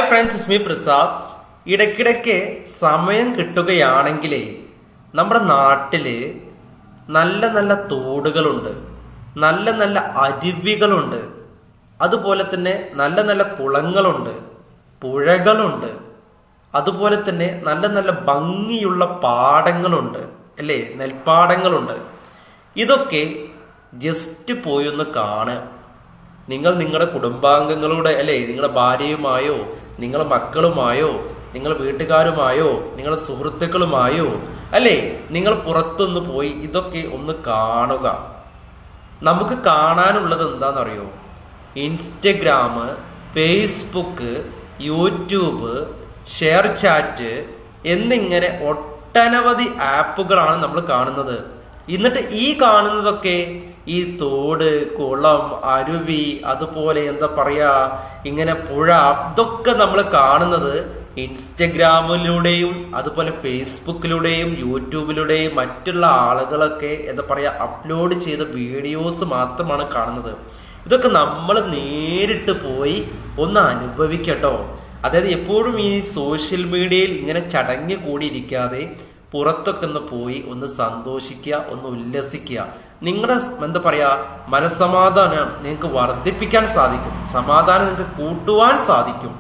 Friends, ഇസ്മി പ്രസാദ്. ഇടയ്ക്കിടയ്ക്ക് സമയം കിട്ടുകയാണെങ്കിലേ നമ്മുടെ നാട്ടില് നല്ല നല്ല തോടുകളുണ്ട്, നല്ല നല്ല അരുവികളുണ്ട്, അതുപോലെ തന്നെ നല്ല നല്ല കുളങ്ങളുണ്ട്, പുഴകളുണ്ട്, അതുപോലെ തന്നെ നല്ല നല്ല ഭംഗിയുള്ള പാടങ്ങളുണ്ട്, അല്ലേ, നെൽപ്പാടങ്ങളുണ്ട്. ഇതൊക്കെ ജസ്റ്റ് പോയി ഒന്ന് കാണുക. നിങ്ങൾ നിങ്ങളുടെ കുടുംബാംഗങ്ങളുടെ, അല്ലേ, നിങ്ങളുടെ ഭാര്യയുമായോ, നിങ്ങളുടെ മക്കളുമായോ, നിങ്ങളുടെ വീട്ടുകാരുമായോ, നിങ്ങളുടെ സുഹൃത്തുക്കളുമായോ, അല്ലേ, നിങ്ങൾ പുറത്തൊന്ന് പോയി ഇതൊക്കെ ഒന്ന് കാണുക. നമുക്ക് കാണാനുള്ളത് എന്താണെന്നറിയോ? Instagram, Facebook, YouTube, share chat എന്നിങ്ങനെ ഒട്ടനവധി ആപ്പുകളാണ് നമ്മൾ കാണുന്നത്. എന്നിട്ട് ഈ കാണുന്നതൊക്കെ ഈ തോട്, കുളം, അരുവി, അതുപോലെ എന്താ പറയാ, ഇങ്ങനെ പുഴ, ഇതൊക്കെ നമ്മൾ കാണുന്നത് ഇൻസ്റ്റഗ്രാമിലൂടെയും അതുപോലെ ഫേസ്ബുക്കിലൂടെയും യൂട്യൂബിലൂടെയും മറ്റുള്ള ആളുകളൊക്കെ എന്താ പറയാ അപ്ലോഡ് ചെയ്ത വീഡിയോസ് മാത്രമാണ് കാണുന്നത്. ഇതൊക്കെ നമ്മൾ നേരിട്ട് പോയി ഒന്ന് അനുഭവിക്കട്ടോ. അതായത് എപ്പോഴും ഈ സോഷ്യൽ മീഡിയയിൽ ഇങ്ങനെ ചടങ്ങി കൂടിയിരിക്കാതെ പുറത്തൊക്കെ ഒന്ന് പോയി ഒന്ന് സന്തോഷിക്കുക, ഒന്ന് ഉല്ലസിക്കുക. നിങ്ങളുടെ എന്താ പറയാ മനസ്സമാധാനം നിങ്ങൾക്ക് വർദ്ധിപ്പിക്കാൻ സാധിക്കും, സമാധാനം നിങ്ങൾക്ക് കൂട്ടുവാൻ സാധിക്കും.